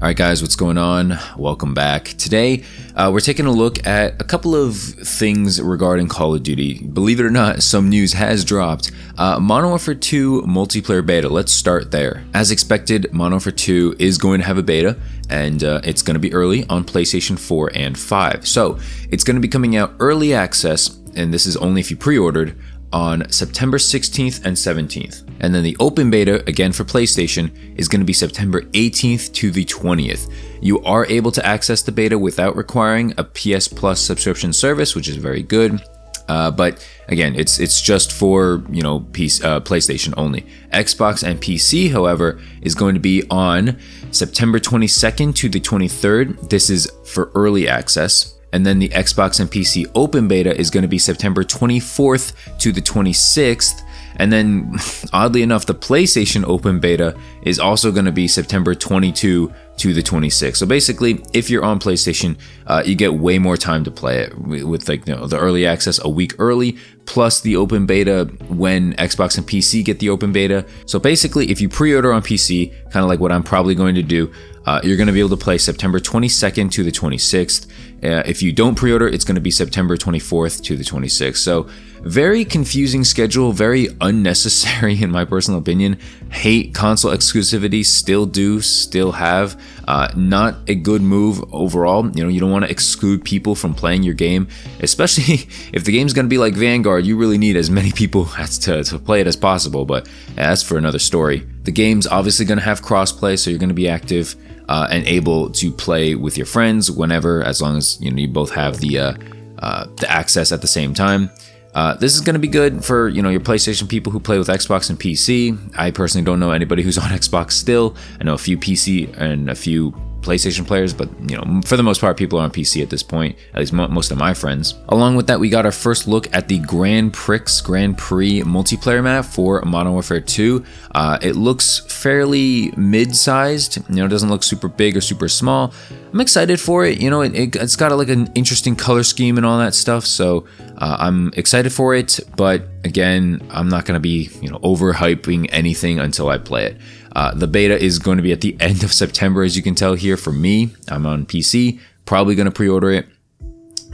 Alright guys, what's going on? Welcome back. Today, we're taking a look at a couple of things regarding Call of Duty. Believe it or not, some news has dropped. Modern Warfare 2 multiplayer beta, let's start there. As expected, Modern Warfare 2 is going to have a beta, and it's going to be early on PlayStation 4 and 5. So, it's going to be coming out early access, and this is only if you pre-ordered, on September 16th and 17th. And then the open beta, again for PlayStation, is going to be September 18th to the 20th. You are able to access the beta without requiring a PS Plus subscription service, which is very good. But again, it's just for, PlayStation only. Xbox and PC, however, is going to be on September 22nd to the 23rd. This is for early access. And then the Xbox and PC open beta is going to be September 24th to the 26th. And then, oddly enough, the PlayStation open beta is also going to be September 22 to the 26th. So basically, if you're on PlayStation, you get way more time to play it with the early access a week early, plus the open beta when Xbox and PC get the open beta. So basically, if you pre-order on PC, kind of like what I'm probably going to do, you're going to be able to play September 22nd to the 26th. If you don't pre-order, it's going to be September 24th to the 26th. So very confusing schedule, very unnecessary in my personal opinion. Hate console exclusivity, still have. Not a good move overall. You don't want to exclude people from playing your game, especially if the game's going to be like Vanguard. You really need as many people to play it as possible, but that's for another story. The game's obviously going to have crossplay, so you're going to be active and able to play with your friends whenever, as long as you both have the access at the same time. This is going to be good for your PlayStation people who play with Xbox and PC. I personally don't know anybody who's on Xbox still. I know a few PC and a few PlayStation players, but for the most part, people are on PC at this point, at least most of my friends. Along with that, we got our first look at the Grand Prix multiplayer map for Modern Warfare 2. It looks fairly mid-sized, it doesn't look super big or super small. I'm excited for it. It's got like an interesting color scheme and all that stuff, so I'm excited for it, but again, I'm not going to be overhyping anything until I play it. The beta is going to be at the end of September, as you can tell here for me. I'm on PC, probably going to pre-order it.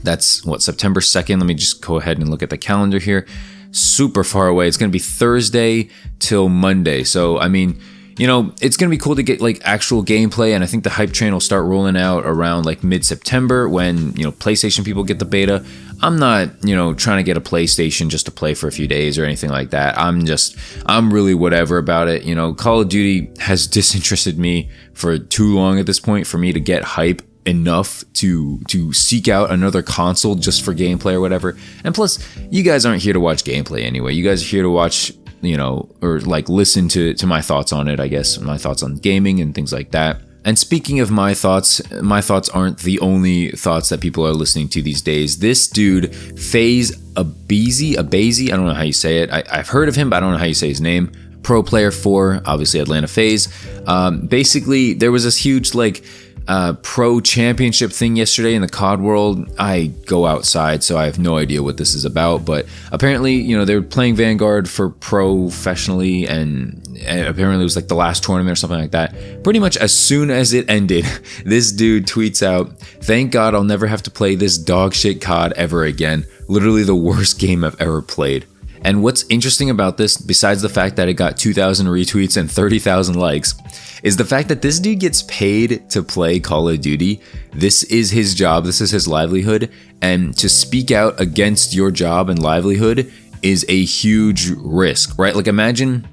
That's September 2nd. Let me just go ahead and look at the calendar here. Super far away. It's going to be Thursday till Monday. So, it's going to be cool to get like actual gameplay, and I think the hype train will start rolling out around like mid-September when, PlayStation people get the beta. I'm not, trying to get a PlayStation just to play for a few days or anything like that. I'm really whatever about it. Call of Duty has disinterested me for too long at this point for me to get hype enough to seek out another console just for gameplay or whatever. And plus, you guys aren't here to watch gameplay anyway. You guys are here to watch, or like listen to my thoughts on it, I guess, my thoughts on gaming and things like that. And speaking of my thoughts aren't the only thoughts that people are listening to these days. This dude, FaZe Abazi, I don't know how you say it. I've heard of him, but I don't know how you say his name. Pro player for, obviously, Atlanta FaZe. Basically, there was this huge, pro championship thing yesterday in the COD world. I go outside, so I have no idea what this is about, but apparently, they were playing Vanguard for professionally, and apparently it was like the last tournament or something like that. Pretty much as soon as it ended, this dude tweets out, "Thank God I'll never have to play this dog shit COD ever again. Literally the worst game I've ever played." And what's interesting about this, besides the fact that it got 2,000 retweets and 30,000 likes, is the fact that this dude gets paid to play Call of Duty. This is his job, this is his livelihood, and to speak out against your job and livelihood is a huge risk, right? Like imagine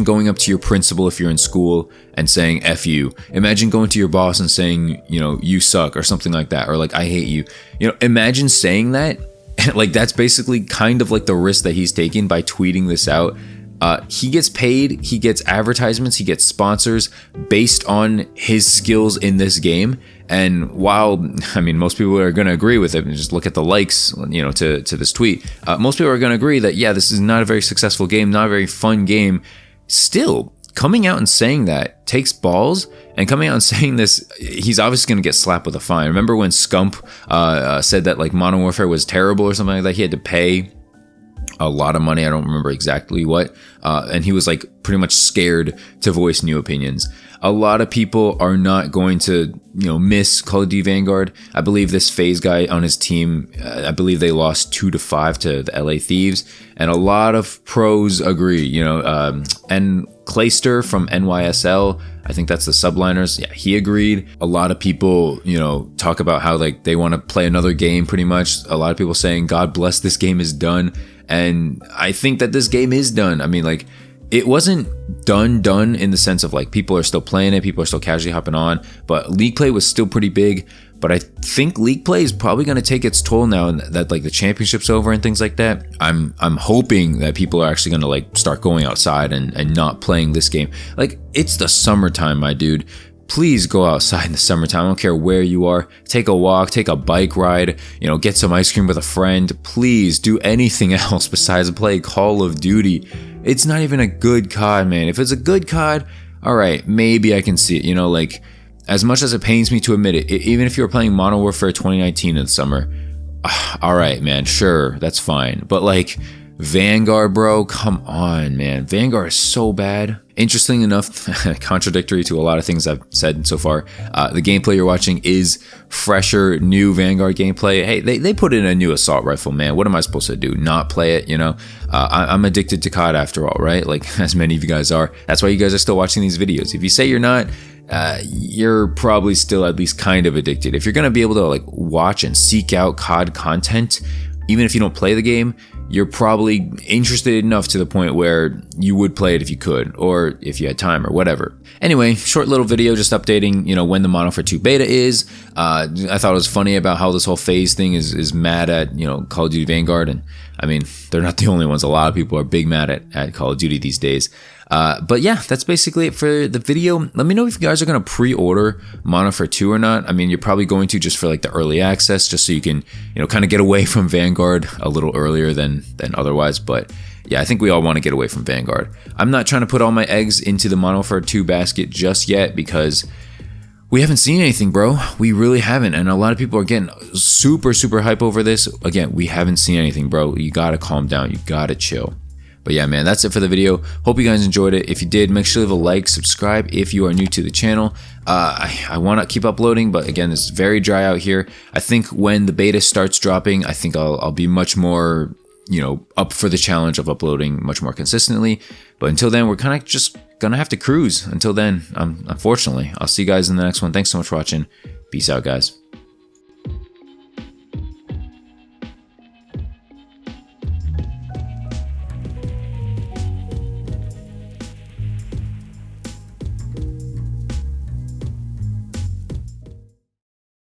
going up to your principal if you're in school and saying F you. Imagine going to your boss and saying, you suck or something like that, or like I hate you. Imagine saying that. Like that's basically kind of like the risk that he's taking by tweeting this out. He gets paid, he gets advertisements, he gets sponsors based on his skills in this game. And while, most people are going to agree with it, and just look at the likes, to this tweet. Most people are going to agree that, yeah, this is not a very successful game, not a very fun game. Still, coming out and saying that takes balls, and coming out and saying this, he's obviously going to get slapped with a fine. Remember when Scump said that like Modern Warfare was terrible or something like that? He had to pay a lot of money. I don't remember exactly what. And he was like pretty much scared to voice new opinions. A lot of people are not going to, miss Call of Duty Vanguard. I believe this FaZe guy on his team, I believe they lost 2-5 to the LA Thieves. And a lot of pros agree, and Clayster from NYSL, I think that's the subliners. Yeah, he agreed. A lot of people, talk about how like they want to play another game pretty much. A lot of people saying, God bless, this game is done. And I think that this game is done. I mean, like, it wasn't done in the sense of like people are still playing it, people are still casually hopping on, but League play was still pretty big. But I think League play is probably going to take its toll now that like the championship's over and things like that. I'm hoping that people are actually going to like start going outside and not playing this game. Like, it's the summertime, my dude. Please go outside in the summertime. I don't care where you are. Take a walk, take a bike ride, get some ice cream with a friend. Please do anything else besides play Call of Duty. It's not even a good COD, man. If it's a good COD, all right, maybe I can see it. Like, as much as it pains me to admit it, even if you were playing Modern Warfare 2019 in the summer, all right, man, sure, that's fine. But like, Vanguard, bro, come on, man. Vanguard is so bad. Interesting enough, contradictory to a lot of things I've said so far, the gameplay you're watching is fresher, new Vanguard gameplay. Hey, they put in a new assault rifle, man. What am I supposed to do? Not play it, I'm addicted to COD after all, right? Like, as many of you guys are. That's why you guys are still watching these videos. If you say you're not, you're probably still at least kind of addicted. If you're going to be able to like watch and seek out COD content, even if you don't play the game, you're probably interested enough to the point where you would play it if you could, or if you had time or whatever. Anyway, short little video just updating, when the Modern Warfare 2 beta is. I thought it was funny about how this whole FaZe thing is mad at, Call of Duty Vanguard. And I mean, they're not the only ones. A lot of people are big mad at Call of Duty these days. But yeah, that's basically it for the video. Let me know if you guys are going to pre-order Modern Warfare 2 or not. I mean, you're probably going to just for like the early access, just so you can, kind of get away from Vanguard a little earlier than otherwise. But yeah, I think we all want to get away from Vanguard. I'm not trying to put all my eggs into the Modern Warfare 2 basket just yet because we haven't seen anything, bro. We really haven't. And a lot of people are getting super, super hype over this. Again, we haven't seen anything, bro. You got to calm down. You got to chill. But yeah, man, that's it for the video. Hope you guys enjoyed it. If you did, make sure to leave a like, subscribe if you are new to the channel. I want to keep uploading, but again, it's very dry out here. I think when the beta starts dropping, I think I'll be much more, up for the challenge of uploading much more consistently. But until then, we're kind of just gonna have to cruise. Until then, unfortunately, I'll see you guys in the next one. Thanks so much for watching. Peace out, guys.